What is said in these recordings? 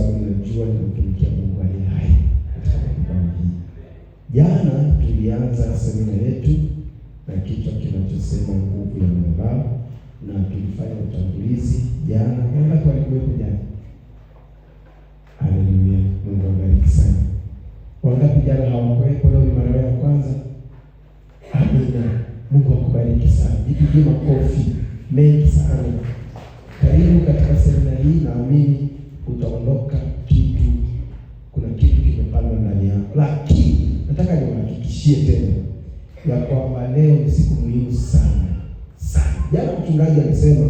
sababu najua ninamtumikia Mungu aliye hai katika madhabahu hii. Jana tulianza semina yetu na kichwa kinachosema nguvu ya madhabahu, na tulifanya utangulizi jana. Wangapi walikuwepo jana? Haleluya, Mungu awabariki sana. Wangapi jana hawakuwepo? Leo ni mara ya kwanza. Amina, Mungu akubariki sana. Jipigie makofi mengi sana. Karibu katika semina hii. Naamini utaondoka kuna kitu kimepanda ndani yako. Lakini nataka niwahakikishie tena ya kwamba leo ni siku muhimu sana sana. Jana mchungaji alisema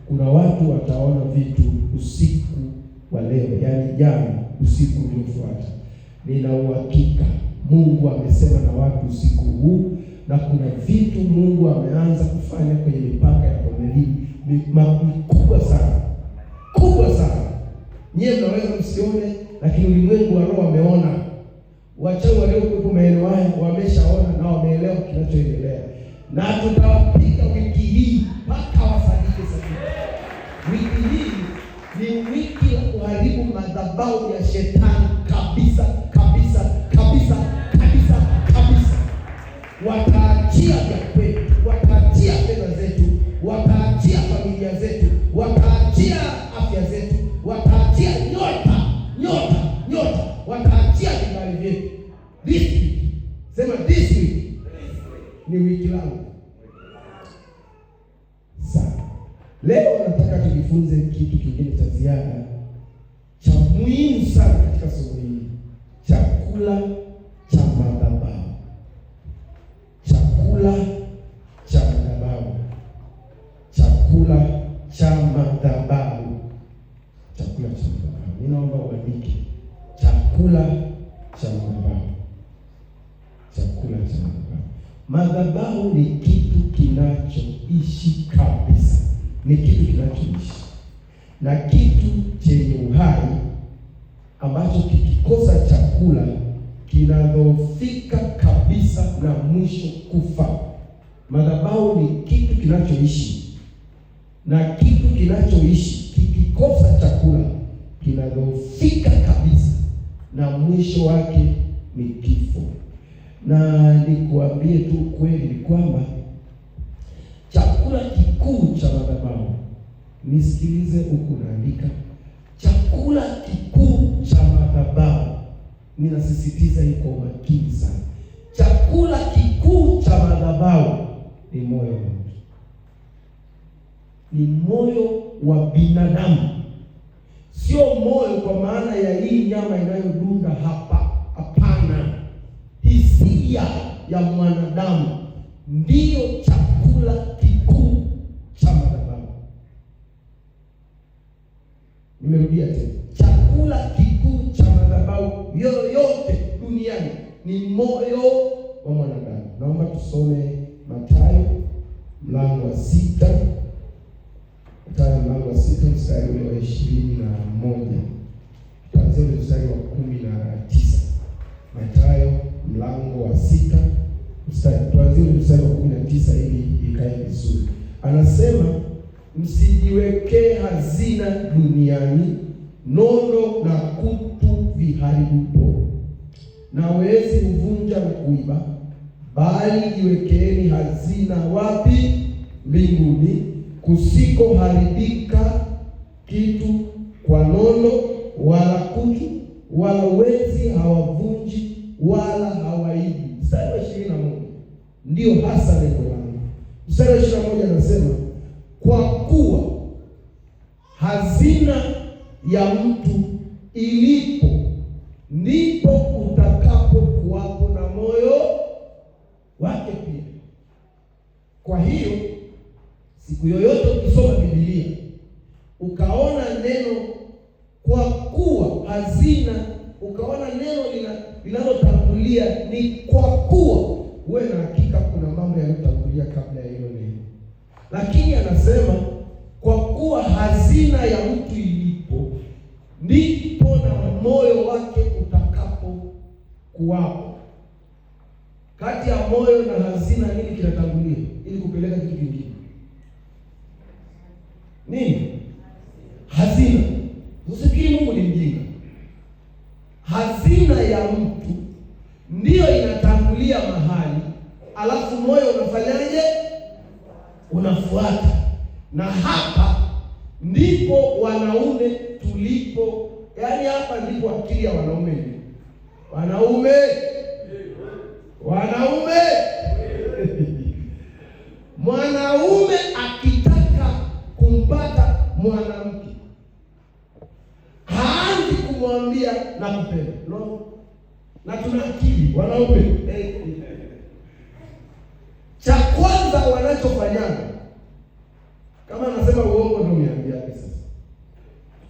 kuna watu wataona vitu usiku wa leo, yaani jana usiku uliofuata. Nina uhakika Mungu amesema na watu usiku huu, na kuna vitu Mungu ameanza kufanya kwenye mipaka ya Kornelio mikubwa sana, kubwa sana. Nyie mnaweza msione, lakini ulimwengu wa roho ameona. Wachawi waliokuwepo maeneo haya wameshaona na wameelewa kinachoendelea, na tutawapiga wiki hii mpaka wasadike sana. Wiki hii ni wiki ya kuharibu madhabahu ya shetani kabisa kabisa kabisa kabisa kabisa. Wataachia vya kwetu, wataachia fedha zetu, wataachia familia zetu, wataachia afya zetu, wataachia nyota, wataachia vibali vyetu. This week, sema this week ni wiki langu. Sasa leo nataka tujifunze kitu kingine cha ziada cha muhimu sana katika somo hili, chakula cha madhabahu. Chakula cha madhabahu. Chakula cha madhabahu. Chakula cha madhabahu. Ninaomba uandike chakula cha madhabahu. Chakula cha madhabahu. Madhabahu ni kitu kinachoishi kabisa. Ni kitu kinachoishi. Na kitu chenye uhai ambacho kikikosa chakula kinadhoofika kabisa na mwisho kufa. Madhabahu ni kitu kinachoishi, na kitu kinachoishi kikikosa chakula kinadhoofika kabisa na mwisho wake ni kifo. Na nikuambie tu kweli ni kwamba chakula kikuu cha madhabahu, nisikilize huku naandika, chakula kikuu cha madhabahu, ninasisitiza hii kwa umakini sana. Chakula kikuu cha madhabahu ni moyo wa mtu, ni moyo wa binadamu. Sio moyo kwa maana ya hii nyama inayodunda hapa, hapana. Hisia ya mwanadamu ndiyo chakula kikuu cha madhabahu. Nimerudia tena, chakula kikuu cha madhabahu yoyote duniani ni moyo wa mwanadamu. Naomba tusome Mathayo mlango wa 6. Mathayo mlango wa 6 mstari ule wa 21. Tuanze ule mstari wa 19. Mathayo mlango wa 6 tuanze ule mstari wa 19 ili ikae vizuri. Anasema, msijiwekee hazina duniani, nondo na kutu viharibupo, na wezi huvunja na kuiba, bali jiwekeeni hazina wapi? Mbinguni, kusikoharibika kitu kwa nondo wala kutu, wala wezi hawavunji wala hawaibi. Mstari wa 21 ndio hasa lengo langu. Mstari wa 21 anasema, kwa kuwa hazina ya mtu ilipo ndipo utakapo kuwapo na moyo wake pia. Kwa hiyo siku yoyote ukisoma Biblia ukaona neno kwa kuwa hazina, ukaona neno linalotangulia ni kwa kuwa, uwe na hakika kuna mambo yanayotangulia kabla ya hilo neno. Lakini anasema kwa kuwa hazina ya mtu ilipo ndipo na moyo wake utakapo kuwapo. Kati ya moyo na hazina nini kinatangulia ili kupeleka kitu kingine? Nini? Hazina. Usifikiri Mungu ni mjinga. ya mtu ndiyo inatangulia mahali, alafu moyo unafanyaje? Unafuata. Na hapa ndipo wanaume tulipo, yaani hapa ndipo akili ya wanaume ni. Wanaume mwanaume akitaka kumpata mwanamke haanzi kumwambia nakupenda. No. Na tuna akili wanaume. Cha kwanza wanachofanyana, kama anasema uongo ndio niambia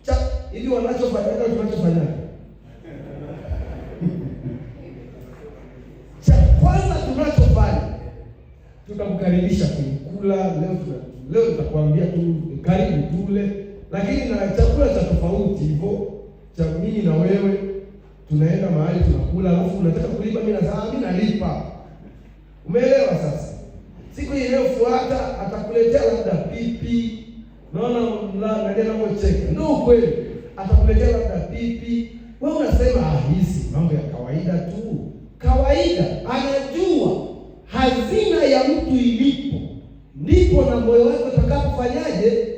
sasa. Hivi wanachofanyana tunachofanyana. Cha kwanza tunachofanya, tutamkaribisha kula. Leo tutakwambia tu karibu tule, lakini na chakula cha tofauti hivyo cha mimi na wewe. Tunaenda mahali tunakula, alafu unataka kulipa, mimi nalipa. Umeelewa sasa? Siku inayofuata atakuletea labda pipi. Naona ndio anapocheka. Ndio kweli. Atakuletea labda pipi. Wewe unasema hizi mambo ya kawaida tu. Kawaida. Anajua hazina ya mtu ilipo. Ndipo na moyo wako utakapofanyaje?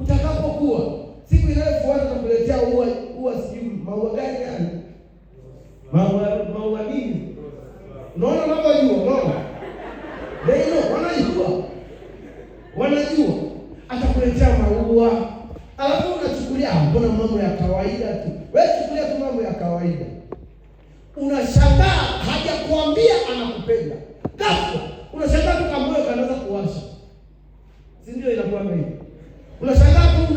Utakapokuwa. Siku inayofuata atakuletea ua sijui maua gani? Maua nini? Unaona unaona? Ndio, wanajua. Atakuletea maua, alafu unachukulia mbona mambo ya kawaida tu. Wewe chukulia tu mambo ya kawaida. Unashangaa hajakuambia anakupenda. Ghafla unashangaa tu kama moyo kanaanza kuwasha. Si ndio inakuwa hivyo? Unashangaa tu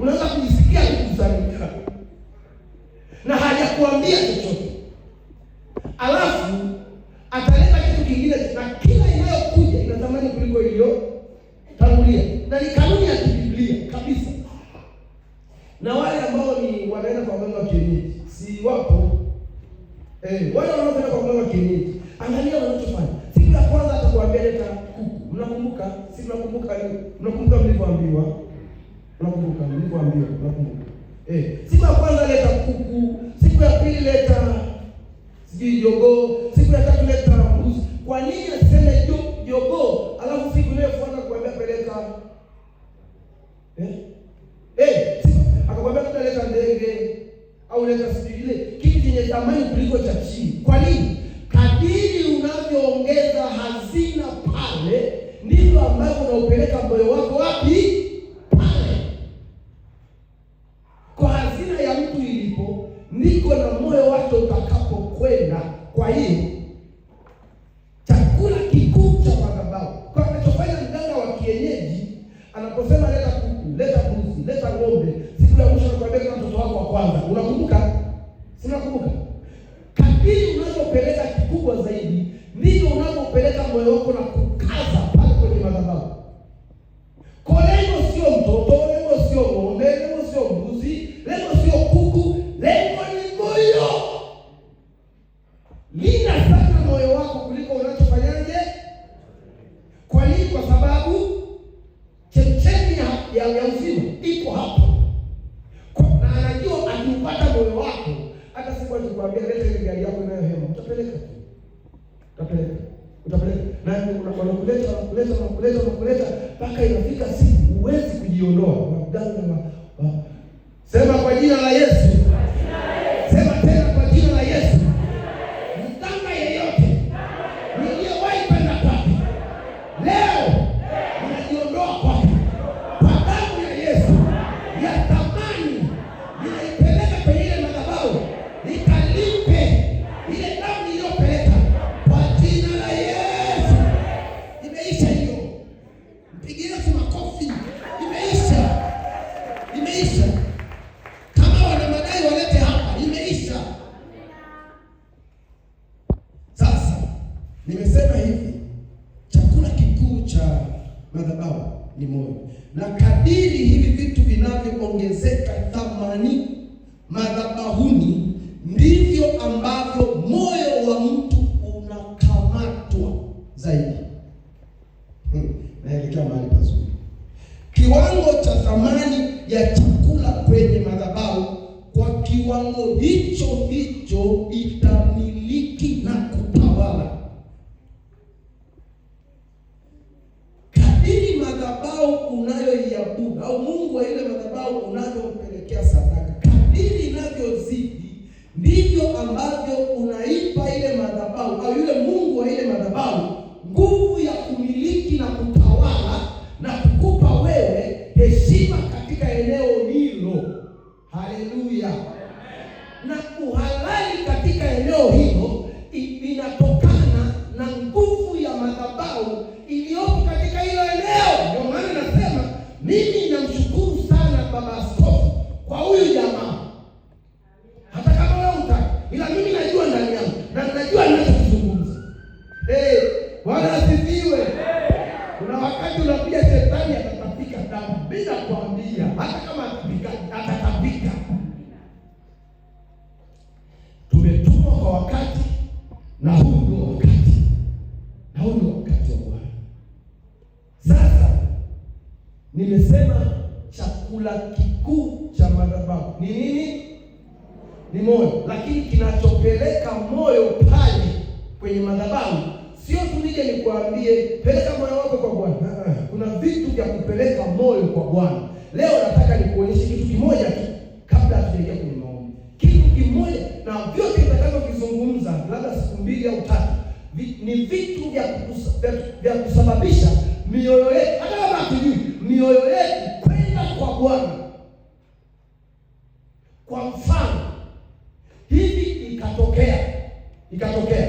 unaanza kujisikia kukusalimia. Na hajakuambia chochote. Alafu ataleta kitu kingine, na kila inayokuja ina thamani kuliko iliyo tangulia. Na ni kanuni ya Biblia kabisa. Na wale ambao ni wanaenda kwa mganga wa kienyeji, si wapo? Wale wanaoenda kwa mganga wa kienyeji, angalia wanachofanya. Siku ya kwanza atakwambia leta kuku. Mnakumbuka? Si mnakumbuka ni? Mnakumbuka mlivyoambiwa? Mnakumbuka? Siku ya kwanza leta kuku, siku ya pili leta sijui jogoo, siku ya tatu leta mbuzi. Kwa nini aseme jogoo alafu siku inayofuata kuambia peleka akakwambia tutaleta ndege au leta sijui ile kitu chenye thamani kuliko cha chini? Kwa nini? Kadiri unavyoongeza hazina pale, ndivyo ambavyo unaupeleka moyo wako wapi? Pale. Kwa hazina ya mtu ilipo, ndiko na moyo wake utakapokwenda. Kwa hiyo chakula kikuu cha madhabahu, kwa anachofanya mganga wa kienyeji anaposema leta kuku, leta mbuzi, leta ng'ombe, siku ya mwisho anakuambia kama mtoto wako wa kwanza. Unakumbuka? Unakumbuka? Kadiri unapopeleka kikubwa zaidi, ndivyo unapopeleka moyo wako na kukaza pale kwenye madhabahu. Kwa lengo sio mtoto, lengo sio ng'ombe, lengo sio mbuzi, lengo sio kuku, lengo ni moyo. Linda sana moyo wako kuliko unachofanyaje. Kwa nini? Kwa sababu chemchemi ya uzima ipo hapa. Na anajua akiupata moyo wako, hata siku akikwambia leta ile gari yako inayohema, utapeleka tu. Utapeleka. Na unakuleta mpaka inafika siku huwezi kujiondoa. Mganga sema kwa jina la Yesu. Sema tena kwa jina la Yesu. Mganga yeyote niliyewahi kwenda kwake, leo ninajiondoa kwake. Kwa damu ya Yesu ya thamani, ninaipeleka kwenye ile madhabahu, nikalipe ile damu niliyopeleka kwa jina la Yesu. Imeisha hiyo. Mpigie Yesu makofi. Imeisha. Kama wana madai walete hapa, imeisha. Sasa nimesema hivi, chakula kikuu cha madhabahu ni moyo. Na kadiri hivi vitu vinavyoongezeka thamani madhabahuni, ndivyo ambavyo moyo wa mtu unakamatwa zaidi. Naelekea mahali pazuri. Kiwango cha thamani ya chakula kwenye madhabahu kwa kiwango hicho hicho itamiliki na kutawala. Kadiri madhabahu unayoiabudu au Mungu wa ile madhabahu unavyompelekea sadaka, kadiri inavyozidi ndivyo ambavyo unaipa ile madhabahu au yule Mungu wa ile madhabahu nguvu ya kumiliki na kutawala na kukupa wewe heshima katika eneo hilo. Haleluya! Na uhalali katika eneo hilo inatokana na nguvu ya madhabahu iliyopo katika hilo eneo. Ndio maana nasema mimi namshukuru sana baba askofu kwa huyu jamaa, hata kama wewe utaki, ila mimi najua ndani yangu na najua ninachozungumza. Bwana asifiwe. Kuna wakati unapiga shetani atatapika damu. Mimi nakwambia hata kama atatapika. Tumetumwa kwa wakati, na huu ndio wakati. Na huu ndio wakati wa Bwana. Sasa nimesema chakula kikuu cha madhabahu ni nini? Ni moyo. Lakini kinachopeleka moyo pale kwenye madhabahu sio tu nije nikwambie peleka moyo wako kwa Bwana. Kuna vitu vya kupeleka moyo kwa Bwana. Leo nataka nikuonyeshe kitu kimoja tu kabla hatujaingia kwenye maombi. Kitu kimoja, na vyote nitakavyozungumza labda siku 2 au 3 ni vitu vya kusababisha mioyo yetu, hata kama hatujui, mioyo yetu kwenda kwa Bwana. Kwa mfano, hivi ikatokea,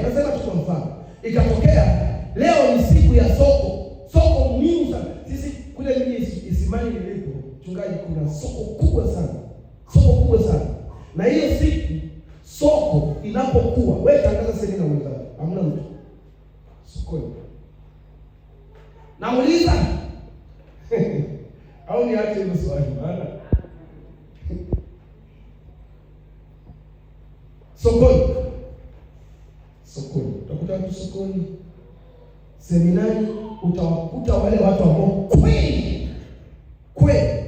nasema tu kwa mfano, ikatokea leo ni siku ya soko muhimu sana. Sisi kule mimi Isimani nilipo, mchungaji, kuna soko kubwa sana. Na hiyo siku soko inapokuwa, wewe tangaza semina mwenzako, hamna mtu sokoni. Nauliza au niache hilo swali maana sokoni utakuta watu sokoni. Seminari utawakuta wale watu ambao kweli kule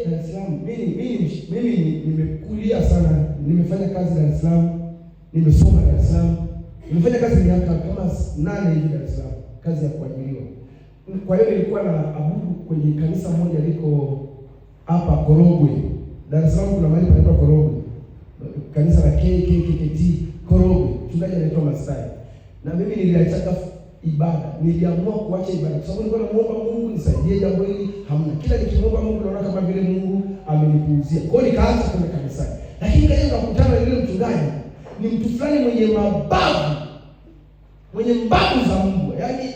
Dar es Salaam. Mimi nimekulia sana, nimefanya kazi Dar es Salaam, nimesoma Dar es Salaam, nimefanya kazi miaka kama 8 hivi Dar es Salaam, kazi ya kuajiriwa. Kwa hiyo nilikuwa na abudu kwenye kanisa moja liko hapa Korogwe. Dar es Salaam kuna mahali panaitwa Korogwe, kanisa la KKKT Korogwe, mchungaji anaitwa Masai. Na mimi niliacha ibada, niliamua kuacha ibada kwa sababu nilikuwa namuomba Mungu nisaidie jambo hili, hamna. Kila nikimuomba Mungu naona kama vile Mungu amenipuuzia. Kwa hiyo nikaanza kwenda kanisani. Lakini kaja nikakutana na yule mchungaji, ni mtu fulani mwenye mbavu za Mungu. Yaani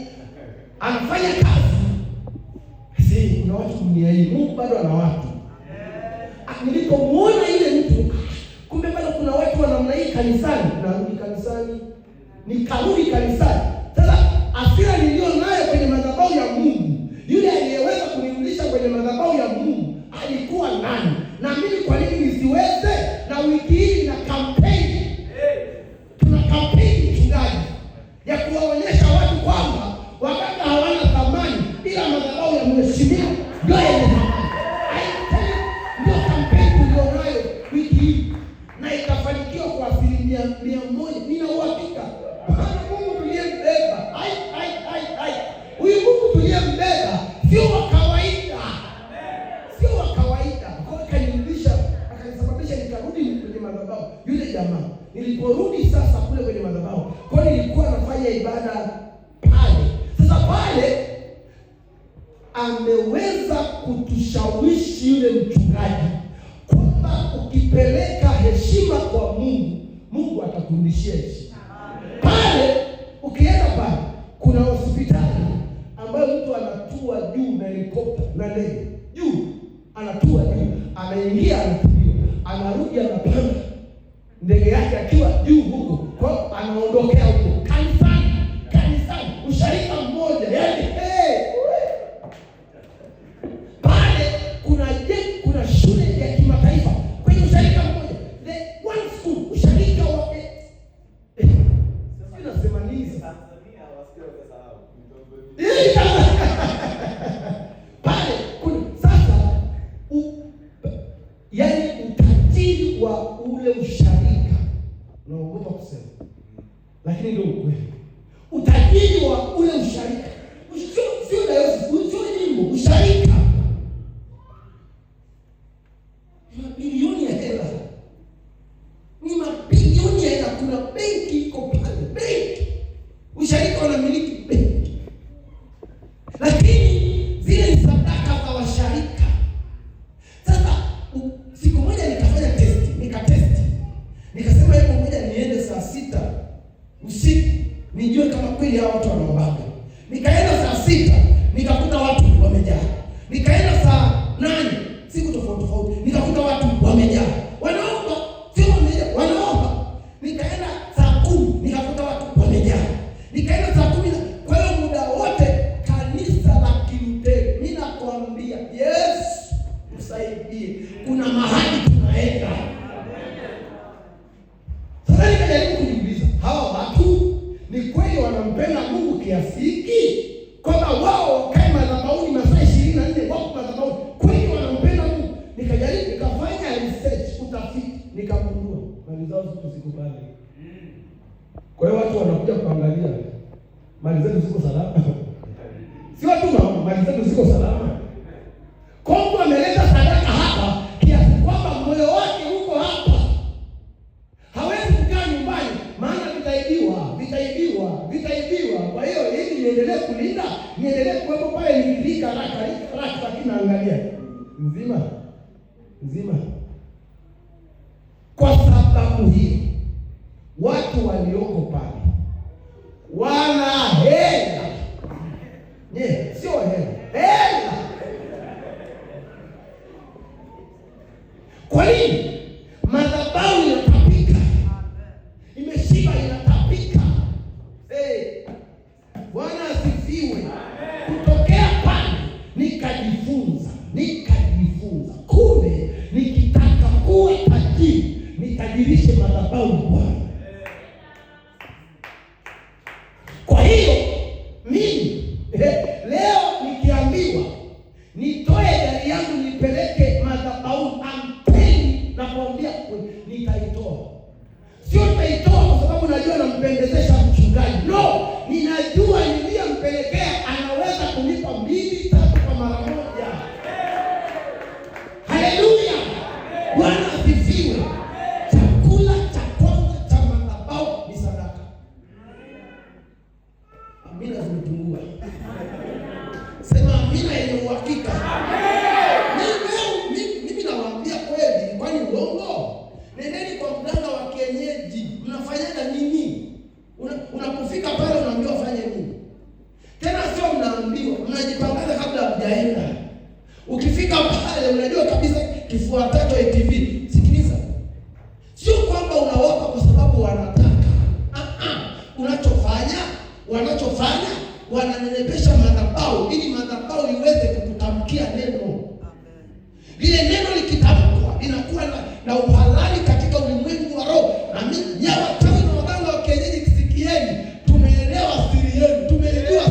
anafanya kazi. Kuna watu dunia hii, Mungu bado ana watu. Nilipomuona yule mtu, kumbe bado kuna watu wa namna hii kanisani. Nikarudi kanisani. Sasa asira nilio nayo kwenye madhabahu ya Mungu, yule aliyeweza kunirudisha kwenye madhabahu ya Mungu alikuwa nani? Na mimi kwa nini nisiweze? Na wiki hii na kampeni. Tuna kampeni mchungaji ya kuwaonyesha watu kwamba waganga hawana thamani, ila madhabahu ya mheshimiwa ndio yenye thamani. Ndio kampeni tulionayo wiki hii, na itafanikiwa kwa 100%. Nina uhakika. Mungu tuliyembeba, huyu Mungu tuliyembeba sio wa kawaida. Kwa kanirudisha, akanisababisha nikarudi kwenye madhabahu. Yule jamaa niliporudi sasa kule kwenye madhabahu, kwa nilikuwa nafanya ibada pale. Sasa pale ameweza kutushawishi yule mchungaji kwamba ukipeleka heshima kwa Mungu, Mungu atakurudishia heshima. Pale ukienda pale kuna hospitali ambayo mtu anatua juu na helikopta na ndege. Juu anatua juu, anaingia, anatulia, anarudi, anapanda ndege yake akiwa juu huko. Kwa anaondokea huko kanisani, usharika mmoja. Yaani pale kuna shule ya kimataifa kwenye usharika mmoja. The one school, usharika wa nasema nini sasa? Pale kuna sasa yaani utajiri wa ule usharika, naogopa kusema, lakini ndio ukweli. Utajiri wa ule usharika, sio dayosisi, sio jimbo, usharika, mabilioni ya hela, ni mabilioni ya hela. Kuna benki iko pale, benki, usharika wanamiliki benki, lakini zile ni sadaka za washarika. Sasa siku moja nikafanya nikatesti, nikasema hebu moja niende saa 6 usiku nijue kama kweli hao watu wanaombaga. Nikaenda saa 6 nikakuta watu wamejaa. Nikaenda saa 8 siku tofauti nikakuta watu wamejaa. Wanaomba, sio wamejaa, wanaomba. Nikaenda saa 10 nikakuta watu wamejaa. Nikaenda saa 10. Kwa hiyo muda wote kanisa la Kilutheri, mimi nakwambia, yes, usaidie. Kuna mahali tunaenda. Sasa nikajaribu kujiuliza, hawa watu ni kweli wanampenda Mungu kiasi hiki kwamba wao wakae madhabahuni masaa 24 wako madhabahuni? Kweli wanampenda Mungu? Nikajaribu nikafanya research, utafiti, nikagundua mali zao ziko pale. Kwa hiyo watu wanakuja kuangalia mali zetu ziko salama. Si watu mali zetu ziko salama. Kongo ameleta sadaka hapa kiasi kwamba moyo wake uko hapa. Hawezi kukaa nyumbani, maana vitaibiwa. Kwa hiyo ili niendelee kulinda, niendelee kuwepo pale, nilika haraka lakini naangalia nzima. Kwa sababu hiyo watu walioko pale wana hela. Sio hela. Kwa nini? Madhabahu inatapika. Imeshiba inatapika. Bwana asifiwe. Kutokea pale nikajifunza. Kumbe nikitaka kuwa tajiri, nitajirishe madhabahu Bwana. Kwa hiyo mimi leo nikiambiwa nitoe gari yangu nipeleke madhabahu, ampeni na kuambia nitaitoa. Sio nitaitoa kwa sababu najua nampendezesha mchungaji. No, ninajua niliyompelekea anaweza kunipa 2-3 kwa mara moja. Haleluya. Bwana asifiwe. Chakula cha kwanza cha madhabahu ni sadaka. Amina zimepungua. Sema amina yenye uhakika. Mimi nawaambia kweli, kwani uongo? Nendeni kwa mganga wa kienyeji. Mnafanyaga nini? Unapofika pale unaambiwa fanye nini? Tena sio mnaambiwa, mnajipangaza kabla hujaenda. Ukifika pale unajua kabisa kifuatacho ATV. Sikiliza. Sio kwamba unawapa kwa sababu wanataka. Wanachofanya wananenepesha madhabahu ili madhabahu iweze kukutamkia neno. Lile neno likitamkwa linakuwa na uhalali katika ulimwengu wa roho. Na mimi wachawi na waganga wa kienyeji, kisikieni, tumeelewa siri yenu. Tumeelewa.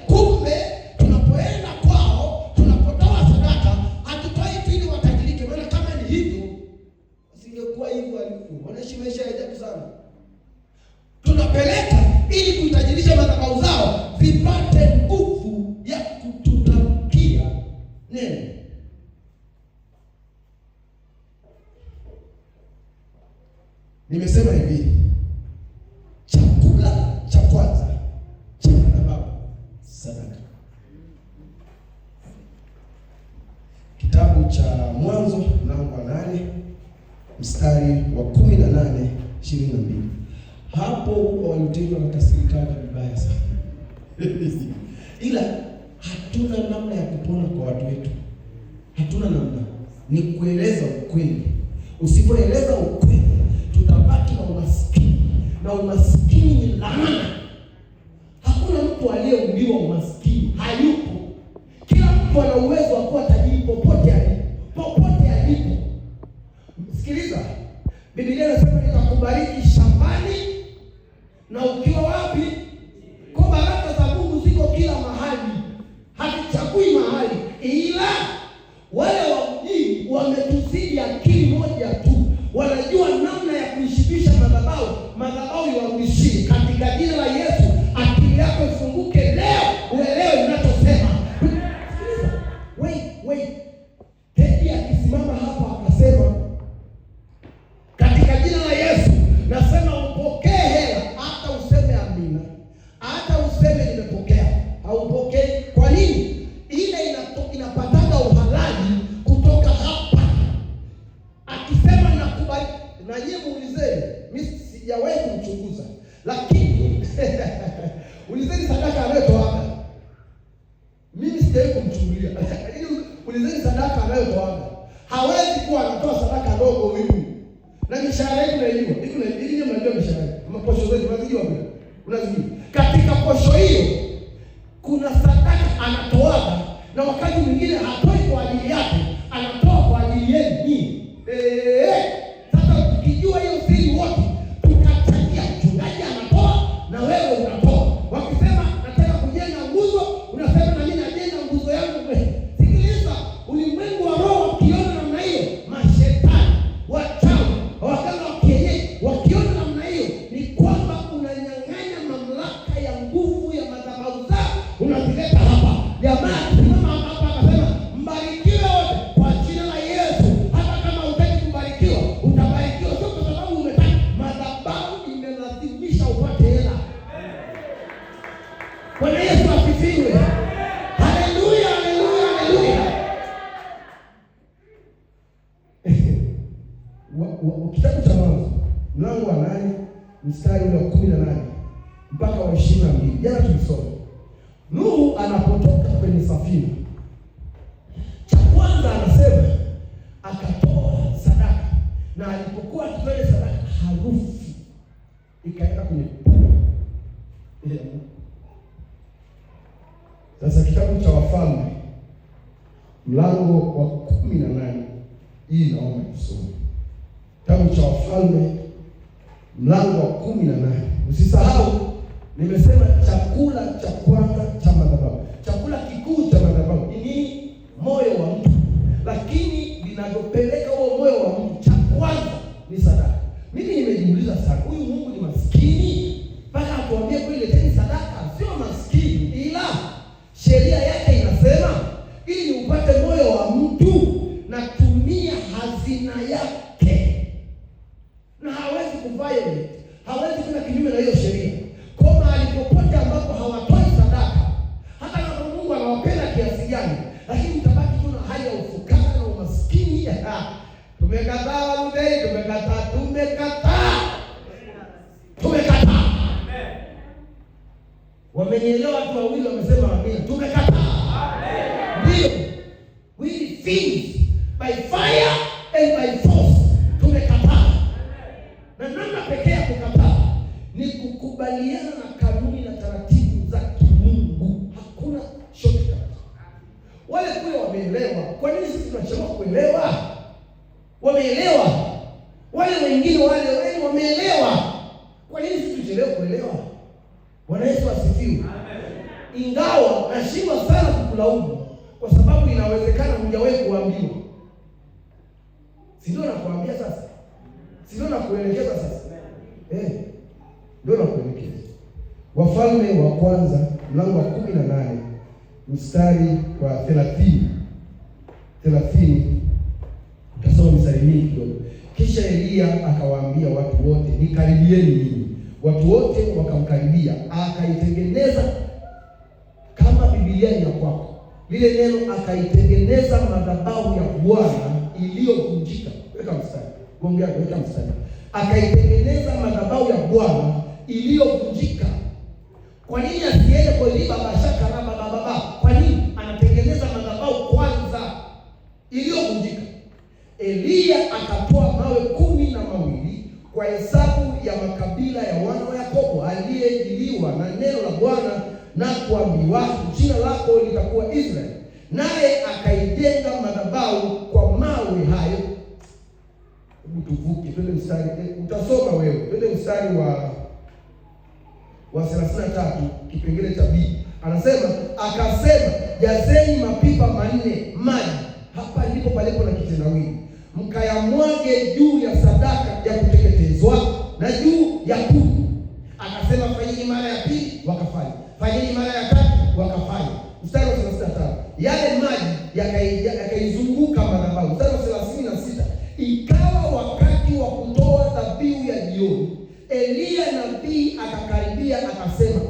Kumbe tunapoenda kwao, tunapotoa sadaka, hatutoi tu ili watajirike. Maana kama ni hivyo, usingekuwa hivyo alifu. Wanaishi maisha ya ajabu sana. Tunapeleka ili kuitajirisha madhabahu zao zipate nguvu ya kututamkia neno. Nimesema hivi, chakula cha kwanza cha madhabahu, sadaka. Kitabu cha Mwanzo mlango wa 8 mstari wa 18-22. Hapo Walutheri wanakasirikana vibaya sana. Ila hatuna namna ya kupona kwa watu wetu. Hatuna namna. Ni kueleza ukweli. Usipoeleza ukweli, tutabaki na umaskini. Na umaskini ni laana. Hakuna mtu aliyeumbiwa umaskini. Hayupo. Kila mtu ana uwezo wa kuwa tajiri popote alipo. Sikiliza. Biblia inasema nitakubariki shambani na ukiwa wapi? Kwa baraka za Mungu ziko kila mahali. Hatuchagui mahali. Ila wewe Tedi akisimama hapa akasema, katika jina la Yesu nasema upokee hela, hata useme amina, hata useme nimepokea, haupokei. Kwa nini? Ile inapataga uhalali kutoka hapa. Akisema nakubali, na yeye muulizeni, mimi sijawahi kumchunguza, lakini ulizeni sadaka anayotoaga. Mimi sijawahi kumchungulia, lakini ulizeni sadaka anayotoaga. Hawezi kuwa anatoa sadaka ndogo huyu. Na mishahara yetu naijua. Ili mnajua mishahara. Posho zetu unazijua bila. Unazijua. Katika posho hiyo kuna sadaka anatoaga, na wakati mwingine hatoi kwa ajili yake, anatoa kwa ajili yenu. Sasa tukijua hiyo siri wote, tukachangia. Mchungaji anatoa na wewe unatoa. Wakisema nataka kujenga nguzo, unasema na mimi najenga nguzo yangu. Sikiliza, ulimwengu wa roho ukiona namna hiyo, mashetani, wachawi, waganga wa kienyeji wakiona namna hiyo, ni kwamba unanyang'anya mamlaka ya nguvu ya madhabahu zao, unazileta hapa. Jamaa simama hapa akasema, mbarikiwe wote kwa jina la Yesu. Hata kama hutaki kubarikiwa, utabarikiwa, sio kwa sababu umetaka. Madhabahu imelazimisha upate hela. Bwana Yesu asifiwe. Haleluya, haleluya, haleluya. Kitabu cha Mwanzo mlango wa 8 mstari wa 18 mpaka wa 22. Jana tulisoma Nuhu anapotoka kwenye safina, cha kwanza anasema akatoa sadaka, na alipokuwa akitoa sadaka, harufu ikaenda kwenye pua ile. Sasa kitabu cha Wafalme mlango wa 18, hii naomba tusome. Kitabu cha Wafalme mlango wa 18. Usisahau nimesema chakula cha kwanza cha madhabahu. Chakula kikuu cha madhabahu ni nini? Moyo wa mtu. Lakini linalopeleka huo moyo wa mtu, cha kwanza ni sadaka. Mimi nimejiuliza sana, huyu Mungu ni maskini mpaka atuambie kweli leteni sadaka? Sio maskini, ila sheria yake inasema ili upate moyo wa mtu, na tumia hazina yake. Na hawezi kuviolate, hawezi kwenda kinyume na hiyo sheria. Kwa mahali popote ambapo hawatoi sadaka, hata kama Mungu anawapenda kiasi gani, lakini mtabaki tu na hali ya ufukara na umaskini. Tumekataa Walutheri, tumekataa. Wamenielewa watu wawili wamesema amina. Tumekataa. Ndio. We refuse by fire and by force. Tumekataa. Na namna pekee ya kukataa ni kukubaliana na kanuni na taratibu za kimungu. Hakuna shortcut. Wale kule wameelewa. Kwa nini sisi tunachelewa kuelewa? Wameelewa. Wale wengine wale wameelewa. Kwa nini sisi tunachelewa kuelewa? Bwana Yesu asifiwe. Amen. Ingawa nashindwa sana kukulaumu, kwa sababu inawezekana hujawahi kuambiwa. Si ndio nakuambia sasa? Si ndio nakuelekeza sasa? Ndio nakuelekeza. Wafalme wa kwanza mlango wa 18 mstari wa 30. Utasoma mstari mingi kidogo. Kisha Elia akawaambia watu wote, nikaribieni mimi. Watu wote wakamkaribia, akaitengeneza kama Biblia ya kwako. Lile neno akaitengeneza madhabahu ya Bwana iliyovunjika. Weka mstari. Ongea, weka mstari. Akaitengeneza madhabahu ya Bwana iliyovunjika. Kwa nini asiende kwa liba bashaka na baba? Kwa nini anatengeneza madhabahu kwanza iliyovunjika? Elia akatoa mawe 12 kwa hesabu ya makabila ya wana wa Yakobo aliyejiliwa na neno la Bwana na kuambiwa, jina lako litakuwa Israeli. Naye akaijenga madhabahu kwa mawe hayo. Tuvuke twende mstari, utasoma wewe. Twende mstari wa 33 kipengele cha B. Anasema akasema, jazeni mapipa 4 maji. Hapa ndipo palipo na kitendawili. Mkayamwage juu ya sadaka ya kuteketezwa na juu ya kuni. Akasema fanyeni mara ya pili, wakafanya. Fanyeni mara ya tatu, wakafanya. Mstari wa 35. Yale maji yakaizunguka madhabahu. Mstari wa 36, ikawa wakati wa kutoa dhabihu ya jioni, Eliya nabii akakaribia akasema,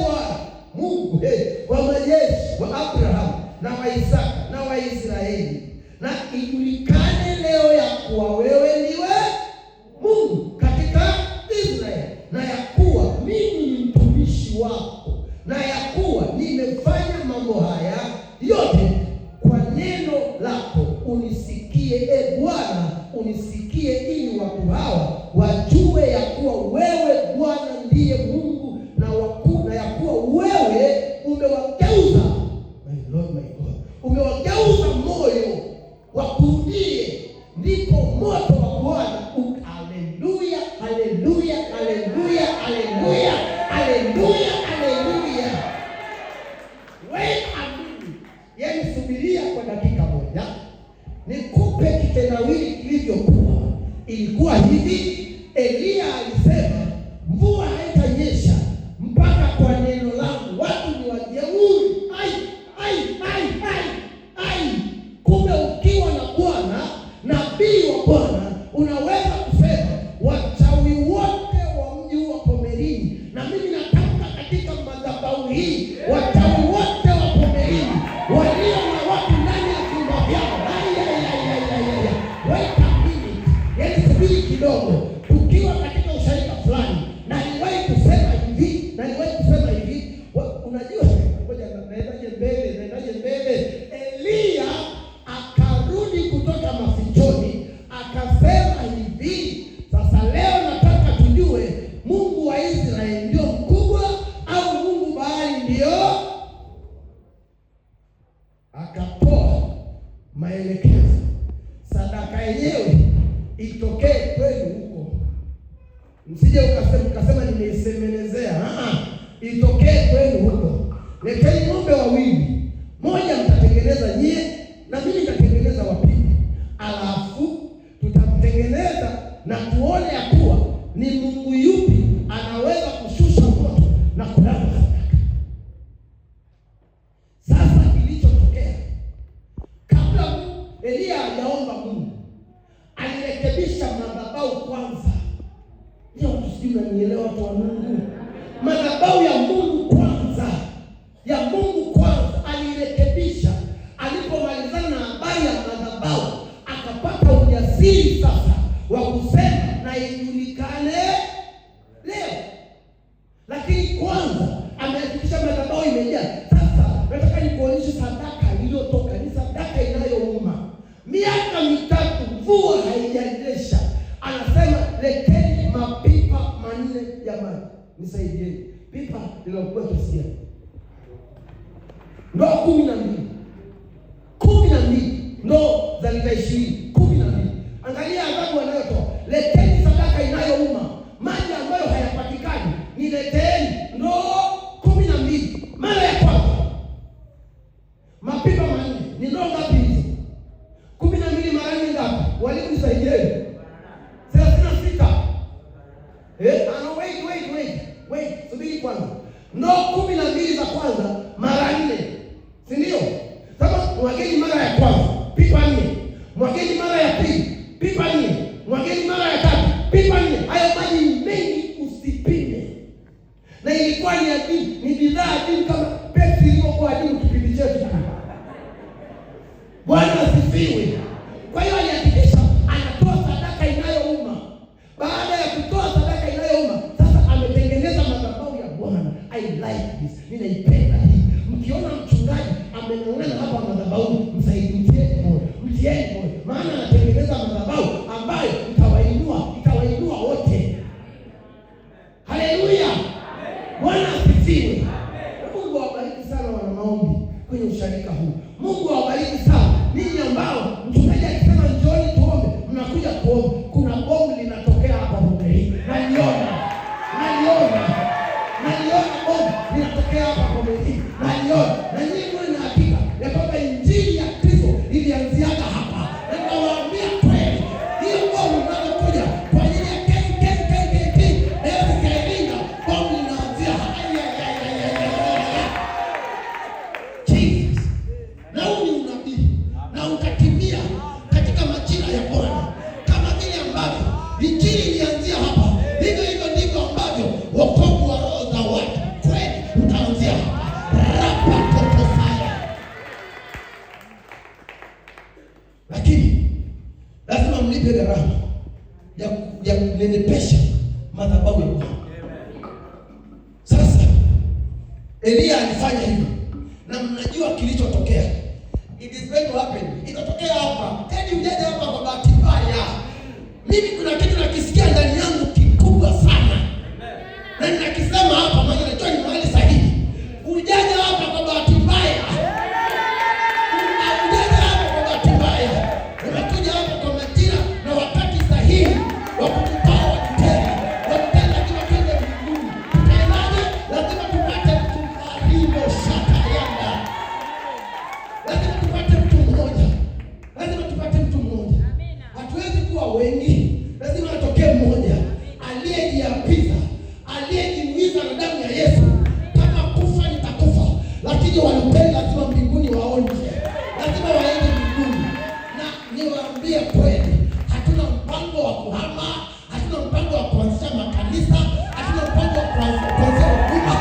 Bwana Mungu wa majeshi wa Abrahamu na wa Isaka na wa Israeli, na ijulikane leo ya kuwa wewe ndiwe Mungu katika Israeli, na ya kuwa mimi ni mtumishi wako, na ya kuwa nimefanya mambo haya yote kwa neno lako. Unisikie Bwana, unisikie, ili watu hawa wajue ya kuwa wewe Bwana ndiye Mungu, na ya kuwa wewe umewageuza, my Lord, my God, umewageuza moyo wakurudie, ndipo moto wa Bwana. Haleluya, haleluya, haleluya, haleluya, haleluya, haleluya. Wait a minute. Yaani subiria kwa dakika moja, nikupe kitendawili kilivyokuwa. Ilikuwa hivi, Eliya alisema mvua haitanyesha mpaka kwa neno langu. Watu ni wajeuri. Kumbe ukiwa na Bwana, nabii wa Bwana, unaweza kusema wachawi wote wa mji wa Pomerini, na mimi natamka katika madhabahu hii, wachawi wote wa Pomerini walio na watu ndani ya vyumba vyao. Wait a minute. Yaani subiri kidogo. Tukiwa katika usharika fulani, na niwahi kusema hivi, unajua, ngoja naendaje mbele. Eliya akarudi kutoka mafichoni akasema hivi, sasa leo nataka tujue Mungu wa Israeli ndio mkubwa au Mungu Baali ndio? Akatoa maelekezo, sadaka yenyewe itokee kwenu huko. Msije ukasema nimeisemelezea. Itokee kwenu huko. Leteni ng'ombe wawili, moja mtatengeneza nyie na mimi nitatengeneza wa pili, alafu tutamtengeneza na tuone ya kuwa ni Mungu yupi anaweza kushusha moto na kulala sadaka. Sasa kilichotokea, kabla Eliya hajaomba Mungu, alirekebisha madhabahu kwanza. Leo tusijue, nielewa watu wa Mungu. Madhabahu ya Mungu kwanza, ya Mungu kwanza alirekebisha. Alipomalizana na habari ya madhabahu, akapata ujasiri sasa wa kusema na ijulikane leo. Lakini kwanza amehakikisha madhabahu imejaa. Sasa nataka nikuonyeshe sadaka iliyotoka, ni sadaka inayouma. Miaka mitatu mvua haijanyesha, anasema leteni mapipa 4 ya maji. Nisaidieni. Pipa lilokuwa kiasi gani? Ndoo 12 ndoo za lita 20, 12. Angalia adhabu anayotoa. Leteni sadaka inayouma, maji ambayo hayapatikani, nileteni ndoo 12. Mara ya kwanza mapipa 4 ni ndoo ngapi hizo? 12 mara 4 ngapi? Walimu nisaidieni. 36. Wait, subiri kwanza. Ndoo 12 za kwanza mara 4. Si ndio? Sasa mwageni mara ya kwanza, pipa 4. Mwageni mara ya pili, pipa 4. Mwageni mara ya tatu, pipa 4. Hayo maji mengi usipime. Na ilikuwa ni adimu, ni bidhaa adimu kama Pepsi ilivyokuwa adimu kipindi chetu. Bwana asifiwe. Kwa hiyo alihakikisha anatoa sadaka inayouma. Baada ya kutoa sadaka inayouma, sasa ametengeneza madhabahu ya Bwana. I like this. Ninaipenda hii. Mkiona mchungaji amenong'ana hapa madhabahu, mtieni moyo. Maana anatengeneza madhabahu ambayo itawainua wote. Haleluya. Bwana asifiwe. Mungu awabariki sana wana maombi kwenye usharika huu. Mungu awabariki sana ninyi ambao lakini lazima mlipe gharama ya kunenepesha madhabahu ya Bwana. Sasa Elia alifanya hivyo, na mnajua kilichotokea. It is going to happen. Itatokea hapa. Tedi ujaje hapa kwa bahati mbaya. Mimi kuna kitu nakisikia ndani yangu kikubwa sana. Na ninakisema hapa maana najua ni mahali sahihi. Ujaje hapa kwa bahati mbaya. Ujaje hapa kwa bahati mbaya. Umekuja hapa kwa majira na wakati sahihi wa kutupaa wakitenda. Wakitenda kila kile mbinguni. Tutaendaje? Lazima tupate mtu shaka yanda. Lazima tupate mtu mmoja. Lazima tupate mtu mmoja. Hatuwezi kuwa wengi. Lazima atokee mmoja aliyejiapiza, aliyejiuiza na damu ya Yesu. Kama kufa nitakufa, lakini wanapenda lazima mbinguni waone. Lazima waende mbinguni. Na niwaambie kweli, hatuna mpango wa kuhama, hatuna mpango wa kuanzisha makanisa, hatuna mpango wa kuanzisha huduma.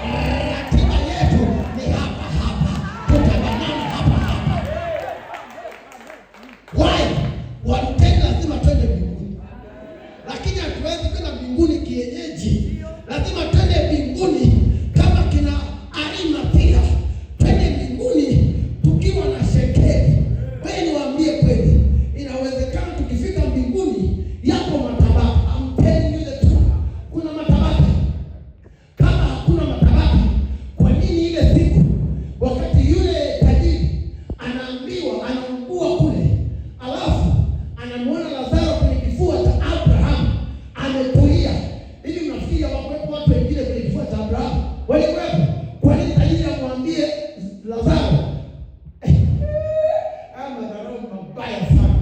Ratiba yetu ni hapa hapa. Tutabanana hapa hapa. Why? Walutenda lazima twende mbinguni. Lakini hatuwezi kwenda mbinguni kienyeji. Lazima twende mbinguni kama kina Arimathea. Twende mbinguni tukiwa na shekeli. Wewe niwaambie kweli, inawezekana tukifika mbinguni yako matabaka. I'm telling you the truth. Kuna matabaka. Kama hakuna matabaka, kwa nini ile siku wakati yule tajiri anaambiwa anaugua kule, alafu anamuona Lazaro kwenye kifua cha Abraham ametulia? Hivi mnafikiria wapo watu wengine kwenye kifua cha Abraham? Walikuwepo. Kwa nini tajiri amwambie Lazaro? Madharau mabaya sana.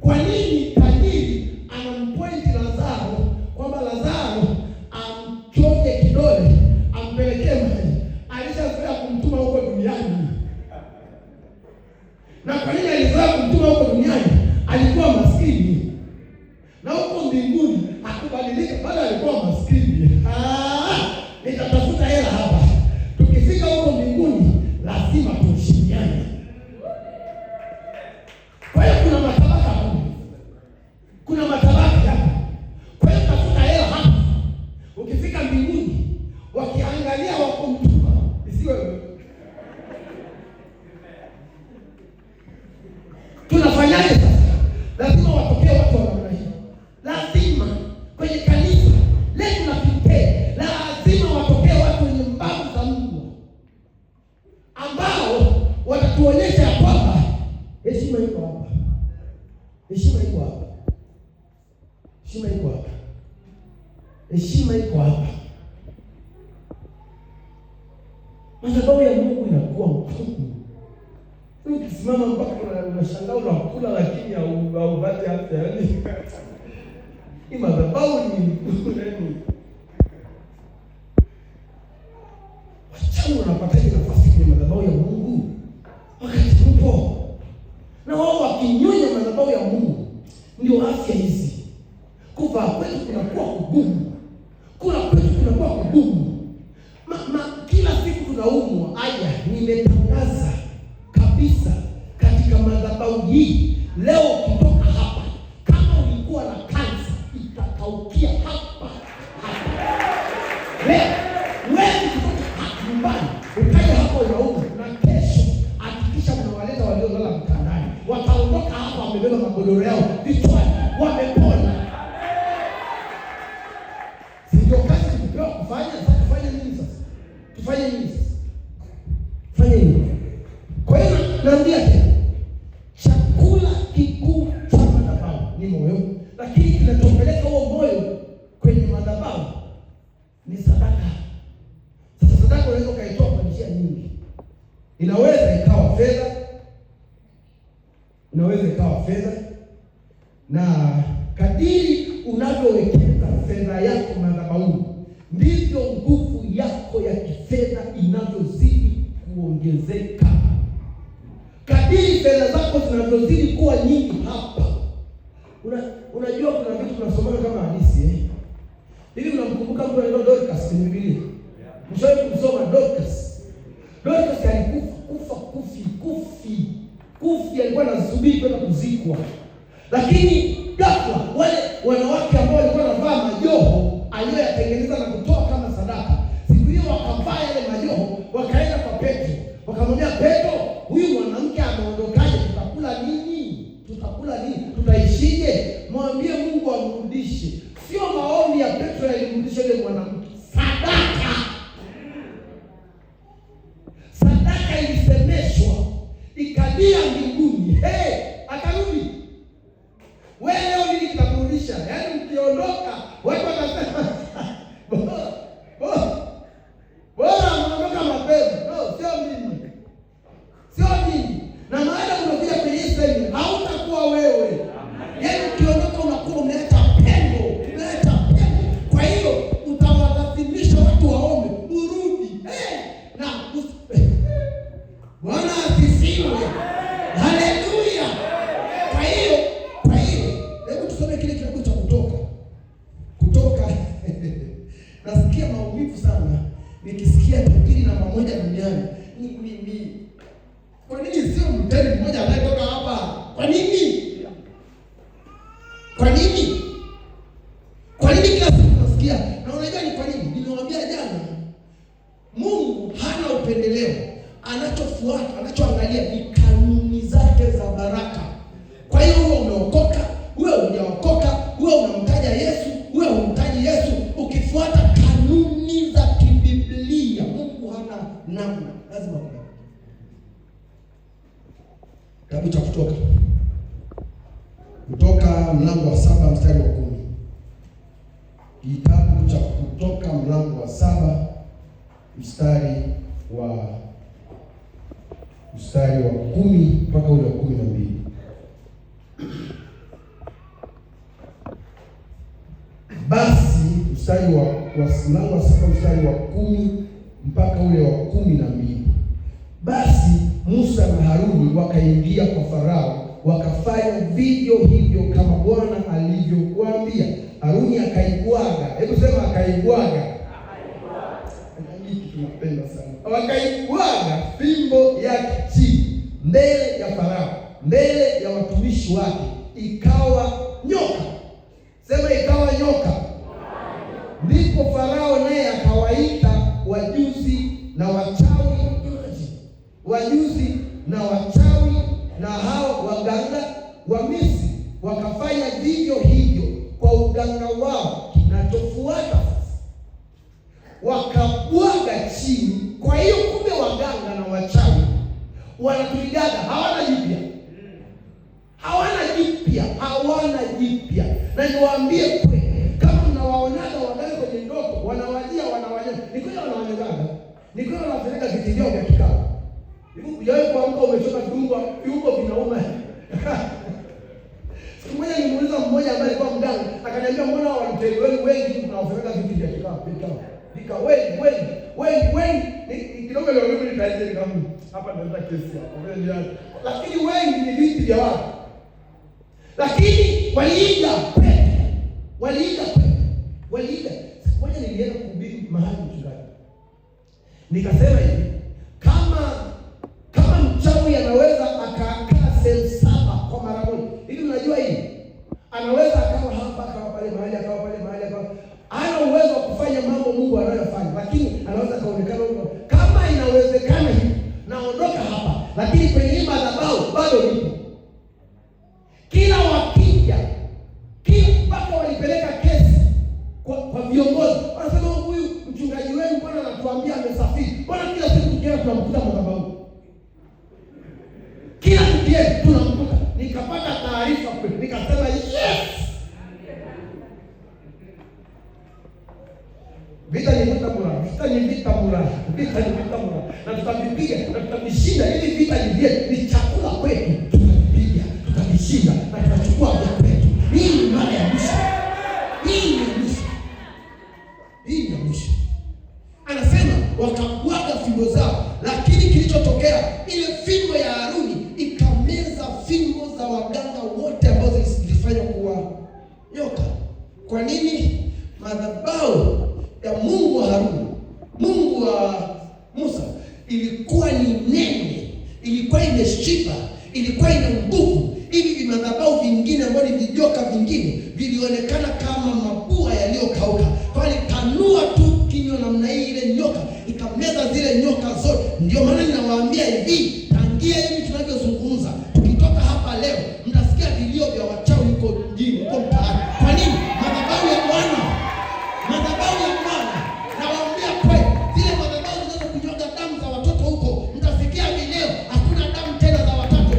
Kwa nini tajiri anampointi Lazaro kwamba Lazaro amchoke kidole ampelekee maji? Alishazoea kumtuma huko duniani. Na kwa nini alizoea kumtuma huko duniani? Alikuwa maskini. Na huko mbinguni hakubadilika, bado alikuwa maskini. Nitatafuta hela hapa. Tukifika huko mbinguni lazima tuheshimiane. Kwa hiyo kuna matabaka hapa. Kuna matabaka hapa. Kwa hiyo tafuta hela hapa. Ukifika mbinguni wakiangalia wako mtuma, isiwe wewe. Tunafanyaje sasa? Lazima watokee watu wa namna hii. Lazima kwenye kanisa letu la Kipekee, lazima watokee watu wenye mbavu za Mungu ambao watatuonyesha ya kwamba heshima iko hapa. Heshima iko hapa. Heshima iko hapa. Heshima iko hapa. Madhabahu ya Mungu inakuwa mtupu. Ukisimama mpaka unashangaa unakula lakini haupati afya. Yaani hii madhabahu ni nini? Wachawi wanapataje nafasi kwenye madhabahu ya Mungu wakati mpo? Na wao wakinyonya madhabahu ya Mungu ndio afya hizi. Kuvaa kwetu kunakuwa kugumu. Kula kwetu kunakuwa kugumu. Kila siku tunaumwa. Aya, nimetangaza kabisa katika madhabahu hii leo, ukitoka hapa kama ulikuwa na kansa itakaukia hapa hapa. Wewe kutoka nyumbani ukaja hapo unaumwa, na kesho hakikisha unawaleta waliolala mtandani. Wataondoka hapa wamebeba magodoro yao vichwani, wamepona. Sio kazi tumepewa kufanya. Sasa tufanye nini sasa? Tufanye nini sasa? Fanye nini? Kwa hiyo naambia tena, chakula kikuu cha madhabahu ni moyo, lakini kinachopeleka huo moyo kwenye madhabahu ni sadaka. Sasa sadaka unaweza ukaitoa kwa njia nyingi. Inaweza ikawa fedha, inaweza ikawa fedha, na kadiri unavyowekeza fedha yako madhabahuni ndivyo nguvu yako ya kifedha inavyozidi kuongezeka. Kadiri fedha zako zinazozidi kuwa nyingi hapa. Unajua kuna vitu tunasoma kama hadithi hivi. Mnamkumbuka mtu anaitwa Dorcas kwenye Biblia? Mshawahi kumsoma Dorcas? Dorcas alikufa maiti yalikuwa yanasubiri kwenda kuzikwa. Lakini ghafla wale wanawake ambao walikuwa wanavaa majoho aliyoyatengeneza na kutoa kama sadaka, siku hiyo wakavaa yale majoho, wakaenda kwa Petro. Wakamwambia Petro, huyu mwanamke ameondokaje? Tutakula nini? Tutaishije? Mwambie Mungu amrudishe. Sio maombi ya Petro yalimrudisha yule mwanamke. Sadaka ilisemeshwa, ikalia mbinguni. Akarudi. Wewe leo nini kitakurudisha? Yaani mkiondoka, watu watasema bora mnaondoka mapema. No, sio mimi. Na maana unakuja kwenye sehemu, hautakuwa wewe. Yaani ukiondoka unakuwa umeleta pengo. Kwa hiyo utawalazimisha watu waombe urudi. Na Bwana asifiwe. Haleluya. Kwa hiyo hebu tusome kile kitabu cha Kutoka. Nasikia maumivu sana nikisikia tajiri namba moja duniani. Kwa nini sio mteni mmoja anayetoka hapa? Kwa nini kila siku nasikia? Na unajua ni kwa nini? Nimewambia jana, Mungu hana upendeleo. Anachoangalia ni kanuni zake za baraka. Kwa hiyo wewe umeokoka, wewe hujaokoka, wewe unamtaja Yesu, wewe humtaji Yesu, ukifuata kanuni za kibiblia, Mungu hana namna, lazima kuna. Kitabu cha Kutoka mlango wa 7 mstari wa 10. Kitabu cha Kutoka mlango wa 7 mstari wa 10 mpaka ule wa 12. Basi mstari wa mlango wa 7 mstari wa 10 mpaka ule wa 12. Basi Musa na Haruni wakaingia kwa Farao, wakafanya vivyo hivyo kama Bwana alivyokuambia. Haruni akaibwaga. Hebu sema akaibwaga. Tunapenda sana. Wakaibwaga fimbo yake chini mbele ya Farao, mbele ya watumishi wake, ikawa nyoka. Sema ikawa nyoka. Ndipo Farao naye akawaita wajuzi na wachawi na hao waganga wa Misri, wakafanya vivyo hivyo kwa uganga wao. Kinachofuata wakabwaga chini. Kwa hiyo kumbe waganga na wachawi wanatuligaga, hawana jipya. Na niwaambie kweli, kama mnawaonaga waganga kwenye ndoto wanawajia. Ni kweli wanawanyagaga, ni kweli wanapeleka viti vyao vya kikao. Yaani kwa mtu umechoka viungo vinauma. Siku moja nimuuliza mmoja ambaye alikuwa mganga, akaniambia mbona wanateli wengi tunawapeleka viti vya kikao. Wengi ni kidogo leo mimi nitaje kama hapa naweza kesi hapa. Lakini wengi ni viti vya watu. Lakini waliiga. Siku moja nilienda kuhubiri mahali mchungaji. Nikasema hivi, kama mchawi anaweza akakaa sehemu 7 kwa mara moja. Hivi unajua hii? Anaweza akawa hapa, akawa pale mahali, akawa pale mahali, akawa. Hana uwezo wa kufanya mambo Mungu anayofanya, lakini anaweza kaonekana huko. Kama inawezekana hivi, naondoka hapa, lakini kwenye hii madhabahu bado nipo. Kila wakija, mpaka walipeleka kesi kwa viongozi. Wanasema huyu mchungaji wenu mbona anatuambia amesafiri? Mbona kila siku tukienda tunamkuta madhabahu? Kila tukienda tunamkuta. Nikapata taarifa kweli, nikasema yes. Vita ni vita mura. Na tutavipiga, na tutavishinda. Hivi vita ni vyetu, ni chakula kwetu. Tutavipiga, tutavishinda, na tutachukua vya kwetu. Hii ni mara ya mwisho. Hii ni mwisho. Anasema wakabwaga fimbo zao, lakini kilichotokea, ile fimbo ya Haruni ikameza fimbo za waganga wote ambazo zilifanywa kuwa nyoka. Kwa nini? Madhabahu ya Mungu wa Haruni, Mungu wa Musa ilikuwa ni nene, ilikuwa imeshiba, ilikuwa ina nguvu. Hivi madhabahu vingine ambao ni vijoka vingine vilionekana kama mabua yaliyokauka. Kwa hiyo alitanua tu kinywa namna hii, ile nyoka ikameza zile nyoka zote. Ndio maana ninawaambia hivi, tangia hivi tunavyozungumza, tukitoka hapa leo mtasikia vilio vya wachawi huko mjini, huko mtaani. Kwa nini? Madhabahu ya Bwana, madhabahu ya Bwana. Nawaambia kweli, zile madhabahu zinazokunyoga damu za watoto huko, mtasikia vilio. Hakuna damu tena za watoto,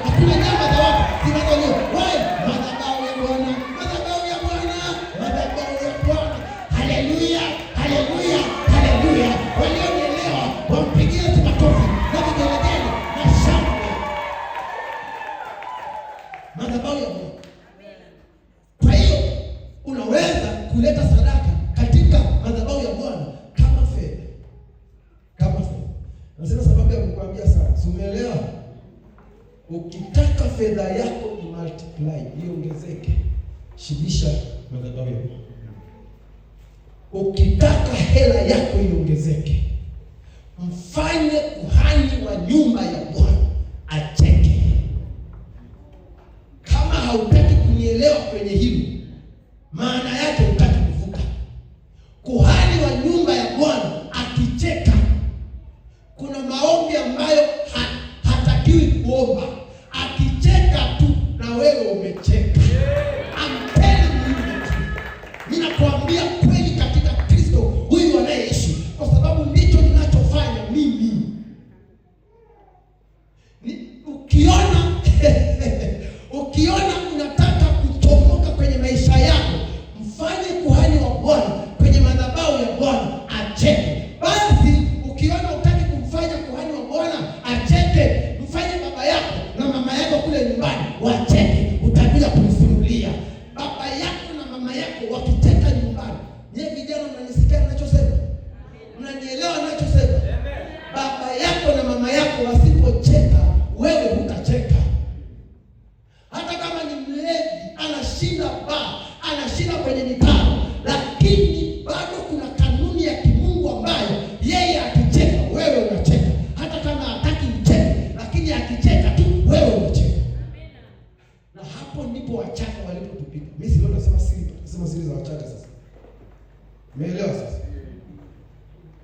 hakuna nyama za watu zinazoliwa. Wewe, madhabahu ya Bwana, madhabahu ya Bwana, madhabahu ya Bwana. Haleluya, haleluya, haleluya. Walionielewa wampigie makofi na vigelegele na shangwe. Madhabahu ya Bwana. Kwa hiyo unaweza kuleta sadaka katika madhabahu ya Bwana kama fedha. Kama fedha. Na sina sababu ya kukuambia sana. Umeelewa? Ukitaka fedha yako multiply, iongezeke, shibisha madhabahu ya Bwana. Ukitaka hela yako iongezeke, mfanye kuhani wa nyumba ya Bwana acheke. Kama hautaki kunielewa kwenye hili, maana yake hutaki kuvuka. Kuhani wa nyumba ya Bwana akicheka, kuna maombi ambayo hatakiwi kuomba. Akicheka tu na wewe umecheka. Ninakwambia kweli katika Kristo huyu anayeishi, kwa sababu ndicho ninachofanya mimi. Ukiona unataka kutomoka kwenye maisha yako, mfanye kuhani wa Bwana kwenye madhabahu ya Bwana acheke. Basi ukiona utaki kumfanya kuhani wa Bwana acheke, mfanye baba yako na mama yako kule nyumbani wacheke. Utakuja kumsimulia baba yako na mama yako wakicheka nyumbani. Nyie vijana mnanisikia ninachosema? Mnanielewa ninachosema? Baba yako na mama yako wasipocheka, wewe hutacheka. Hata kama ni mlevi, anashinda baa, anashinda kwenye mitaro, lakini bado kuna kanuni ya kimungu ambayo yeye akicheka, wewe unacheka. Hata kama hataki ucheke, lakini akicheka tu, wewe unacheka. Na hapo ndipo Wachaga walipotupiga. Mimi leo nasema siri za Wachaga sasa. Umeelewa sasa?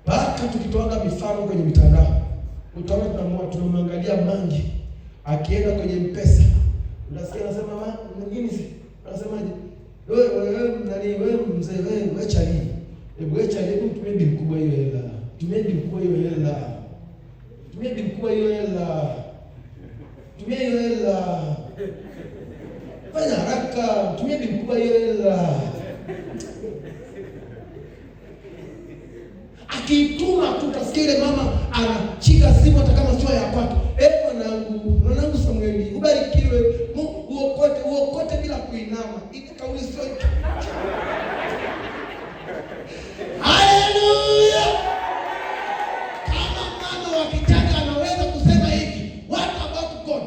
Baka tukitoaga mifano kwenye mitandao, utaona tunamwangalia Mangi akienda kwenye M-Pesa. Unasikia anasema mwingine anasemaje? Wewe mzee, wewe chali. Hebu tumie bi mkubwa hiyo hela. Tumie bi mkubwa hiyo hela. Tumie bi mkubwa hiyo hela. Tumie hiyo hela. Fanya haraka, tumie bi mkubwa hiyo hela. Akituma tutasikia ile mama anachika simu hata kama sio ya kwake. Mwanangu Samueli, ubarikiwe, uokote bila kuinama. Ile kauli sio. Haleluya! Kama mama wa Kichaga anaweza kusema hivi, what about God?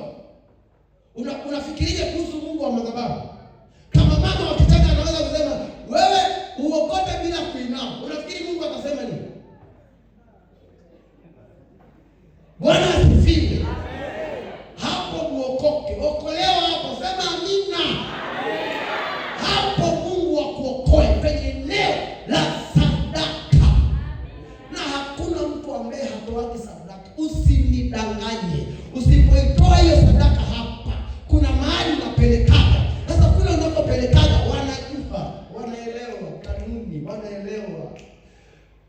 Unafikiria kuhusu Mungu wa madhabahu? Kama mama wa Kichaga anaweza kusema wewe uokote bila kuinama, unafikiri Mungu atasema nini? Bwana asifiwe. Hapo muokoke. Okolewa hapo. Sema amina. Hapo Mungu akuokoe kwenye eneo la sadaka. Na hakuna mtu ambaye hatoaki sadaka. Usinidanganye. Usipoitoa hiyo sadaka hapa, kuna mahali unapelekaga. Sasa kule unapopelekaga wanajua, wanaelewa kanuni, wanaelewa.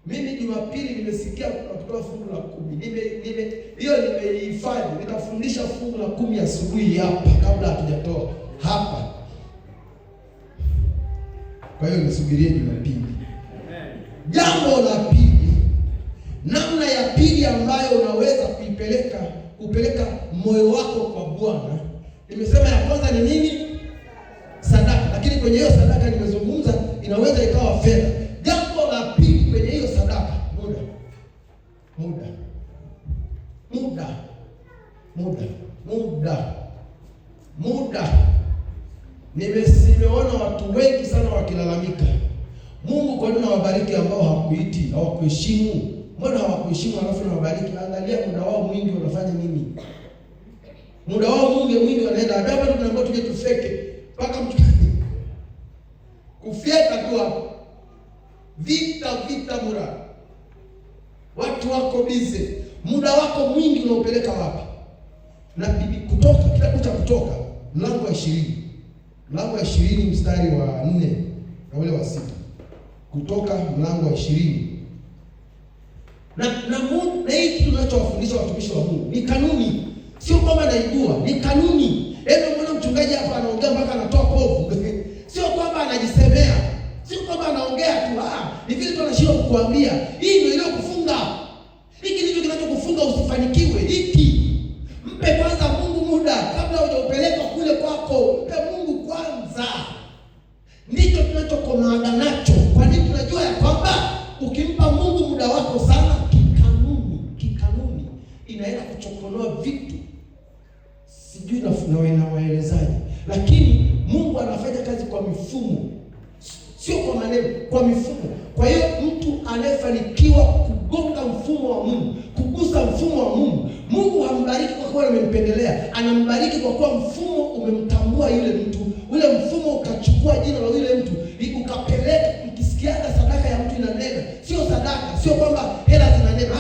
Mimi Jumapili nimesikia kutoa fungu la 10. Hiyo nimeihifadhi. Nitafundisha fungu la 10 asubuhi hapa kabla hatujatoa hapa. Kwa hiyo nisubirie Jumapili. Jambo la pili, namna ya pili ambayo unaweza kupeleka moyo wako kwa Bwana. Nimesema ya kwanza ni nini? Sadaka. Lakini kwenye hiyo sadaka nimezungumza inaweza ikawa fedha. Jambo la pili kwenye hiyo sadaka, muda. Nimeona watu wengi sana wakilalamika, Mungu kwa nini hawabariki ambao hawakuiti, hawakuheshimu? Mbona hawakuheshimu alafu na wabariki? Angalia muda wao mwingi wanafanya nini? muda wao mwingi wanaenda hapa, tunaambiwa tuje tufeke mpaka kufyeka tu hapo. Vita mura. Watu wako busy. Muda wako mwingi unaupeleka wapi? Na Kutoka, kitabu cha Kutoka mlango wa 20. Mlango wa 20 mstari wa 4 na ule wa 6. Kutoka mlango wa 20. Na hiki tunachowafundisha watumishi wa Mungu ni kanuni. Sio kwamba naijua, ni kanuni. Mbona mchungaji hapa anaongea mpaka anatoa povu? Sio kwamba anajisemea. Sio kwamba anaongea tu. Ni vile tu anashindwa kukuambia. Hii ndio ile kufunga. Hiki ndicho kinachokufunga usifanikiwe. Hiki. Mpe kwanza Mungu muda kabla hujaupeleka kule kwako. Mpe Mungu kwanza. Ndicho tunachokomanda nacho. Kwa nini tunajua ya kwamba ukimpa Mungu muda wako sana, kikanuni inaenda kuchokonoa vitu. Sijui nawaelezaje. Lakini Mungu anafanya kazi kwa mifumo. Sio kwa maneno, kwa mifumo. Kwa hiyo mtu anayefanikiwa kugonga mfumo wa Mungu, kugusa mfumo wa Mungu, Mungu hambariki kwa kuwa amempendelea, anambariki kwa kuwa mfumo umemtambua yule mtu. Ule mfumo ukachukua jina la yule mtu, ukapeleka. Mkisikiaga sadaka ya mtu inanena, sio sadaka, sio kwamba hela zinanena.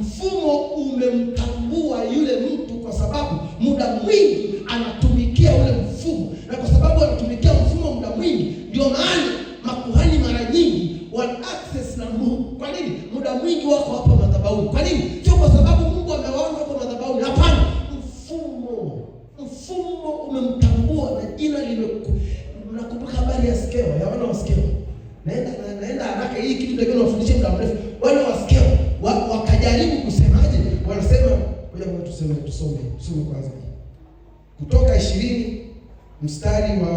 Mfumo umemtambua yule mtu kwa sababu muda mwingi anatumikia ule mfumo. Na kwa sababu anatumikia mfumo muda mwingi, ndio maana makuhani mara nyingi wana access na Mungu. Kwa nini? Muda mwingi wako hapa madhabahuni. Kwa nini? Sio kwa sababu Mungu amewaona wako madhabahuni. Hapana. Mfumo umemtambua na jina mnakumbuka habari ya Skewa, ya wana wa Skewa. Naenda haraka, hii kitu ndio tunafundisha muda mrefu. Wana wa Skewa wakajaribu kusemaje? Wanasema ngoja tusome kwanza. Kutoka 20 mstari wa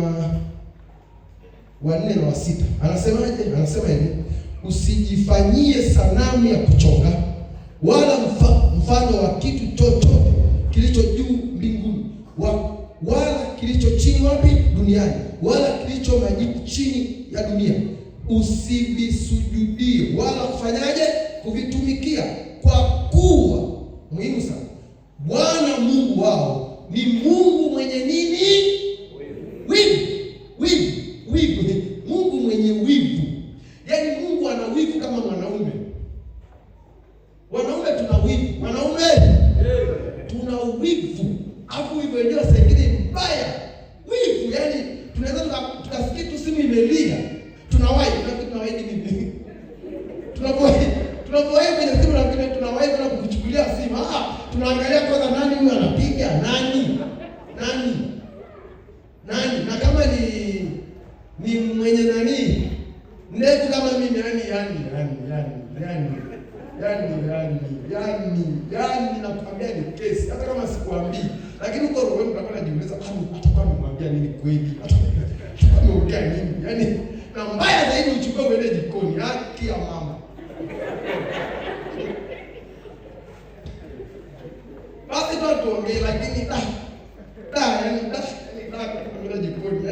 4 na wa 6. Anasemaje? Anasema hivi: usijifanyie sanamu ya kuchonga wala mfano wa kitu chochote kilicho juu mbinguni, wala kilicho chini wapi? Duniani, wala kilicho majibu chini ya dunia. Usivisujudie wala kufanyaje? Kuvitumikia, kwa kuwa muhimu sana, Bwana Mungu wao ni Mungu mwenye nini? Wivu. Mungu mwenye wivu. Yaani Mungu ana wivu kama mwanaume. Wanaume tuna wivu. Wanaume tuna wivu. Hapo hivyo ndio sengine mbaya. Wivu, yaani tunaweza tukasikia tu simu imelia. Tunawahi nini? Tunapowahi kwenye simu, lakini tunawahi kwenda kukuchukulia simu. Tunaangalia kwanza nani huyu anapiga, nani? Na kama ni mwenye nani? Ndevu kama mimi, yani nakwambia ni kesi. Hata kama sikuambii, lakini uko roho yangu nakuwa najiuliza, atakuwa amemwambia nini kweli? Atakuwa ameongea nini? Yaani na mbaya zaidi uchukue uende jikoni, haki ya mama. Basi tuongee, lakini yani jikoni,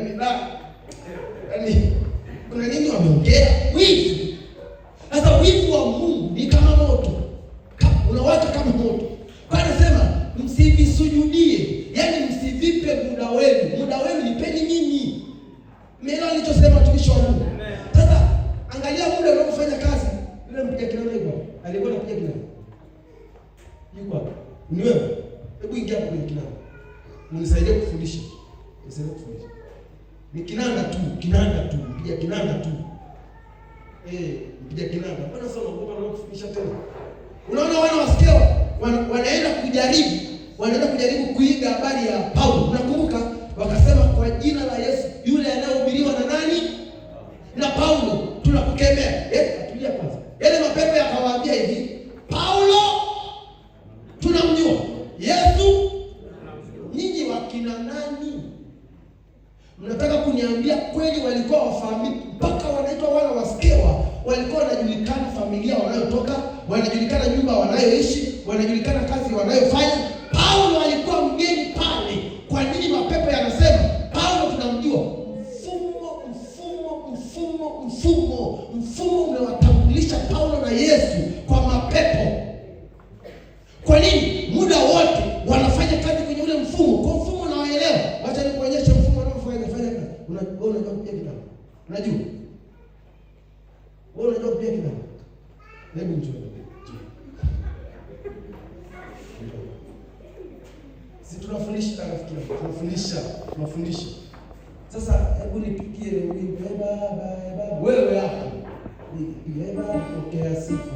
yani kuna nini wameongea? Wivu. Sasa wivu wa Mungu ni kama moto. Unawaka kama moto. Kwa anasema msivisujudie, yani msivipe muda wenu. Muda wenu nipeni mimi. Mimi nilichosema tumishi wa Mungu. Sasa angalia muda unapofanya kazi. Yule mpiga kinanda yuko. Alikuwa anapiga kinanda. Yuko hapa. Ni wewe. Hebu ingia hapo kwenye kinanda. Unisaidie kufundisha. Ni kinanda tu, mpiga kinanda tu. Mpiga kinanda. Mbona sasa unaogopa na kufundisha tena? Unaona wana wa Skewa wanaenda kujaribu kuiga habari ya Paulo. Unakumbuka wakasema kwa jina la Yesu yule anayehubiriwa na nani? Na Paulo, tunakukemea. Atulia kwanza. Yale mapepo yakawaambia hivi, Paulo tunamjua, Yesu nyinyi wakina nani? Mnataka kuniambia kweli walikuwa wafahamiki mpaka wanaitwa wana wa Skewa? Walikuwa wanajulikana familia wanayotoka, wanajulikana nyumba wanayoishi, wanajulikana kazi wanayofanya. Paulo alikuwa mgeni pale. Kwa nini mapepo yanasema Paulo tunamjua? Mfumo umewatambulisha Paulo na Yesu kwa mapepo. Kwa nini? Muda wote wanafanya kazi kwenye ule mfumo. mfumo. Kwa mfumo unaoelewa, acha nikuonyeshe mfumo unaofanya fanya kazi. Unajua kupiga kitabu. Unajua? Wewe unajua kupiga kitabu? Hebu njoo. Si tunafundisha rafiki, tunafundisha. Sasa hebu nipigie wimbo baba. Wewe hapo. Nipigie baba, pokea sifa.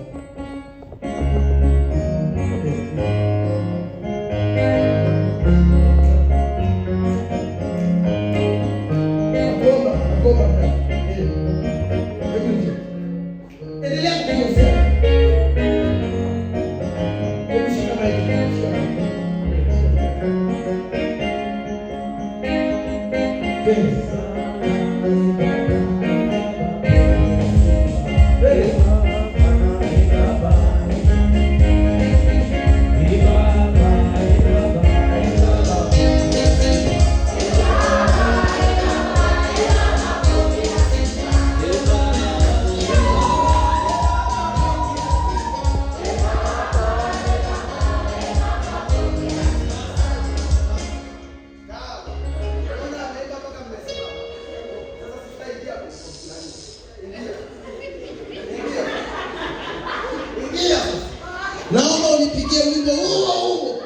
Naomba unipigie wimbo huo.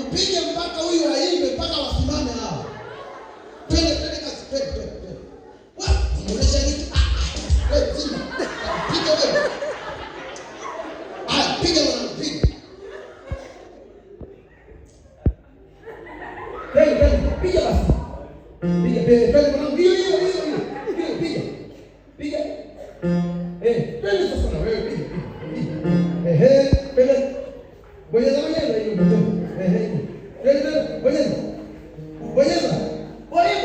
Upige mpaka huyu aimbe mpaka wasimame hao. Twende kasi twende. Unaonyesha nini? Wewe zima. Piga wewe. Piga wewe piga. Piga basi. Piga mwanangu hiyo. Piga. Twende sasa na wewe piga. Bonyeza hiyo mtoto. Bonyeza. Wewe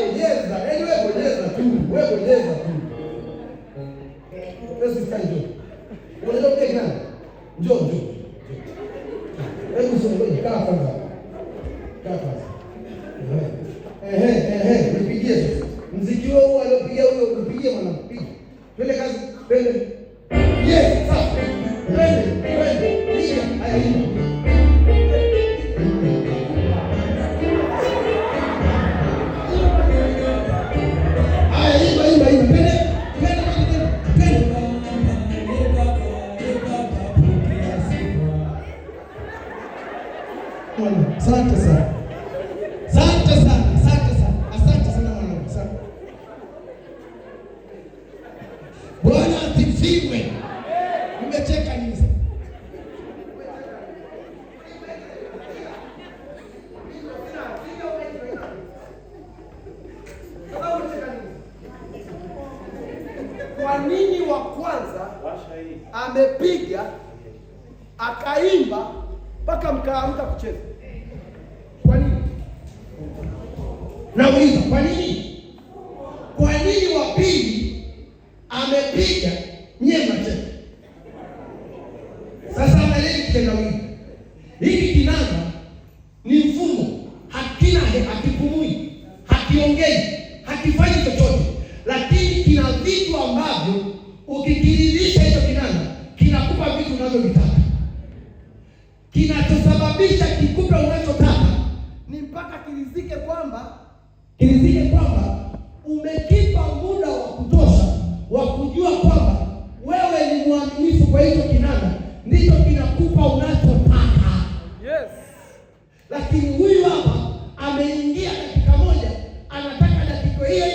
bonyeza tu. Basi sikaje. Unaweza kupiga nani? Njoo. Hebu sio kaa kwanza. Nipigie sasa. Muziki huo aliopiga huyo mpigie mwanangu. Twende kazi. Twende. Yes, sasa. Twende. Piga. Haya hiyo. Asante sana mwanangu. Asante. Bwana asifiwe. Umecheka nini sasa? Kwa nini wa kwanza amepiga akaimba mpaka mkaamka kucheza? Kwa nini? Nauliza, kwa nini? Kwa nini wa pili amepiga nyema tena? Sasa angalia kitendawili. Hiki kinanda ni mfumo, hakipumui, hakiongei, hakifanyi chochote, lakini kina vitu ambavyo ukikiririsha hicho kinanda kinakupa vitu unavyovitaka. Kinachosababisha kikupe unachotaka ni mpaka kilizike kwamba umekipa muda wa kutosha wa kujua kwamba wewe ni mwaminifu kwa hicho kinanda, ndicho kinakupa unachotaka. Yes. Lakini huyu hapa ameingia dakika moja, anataka dakika hiyo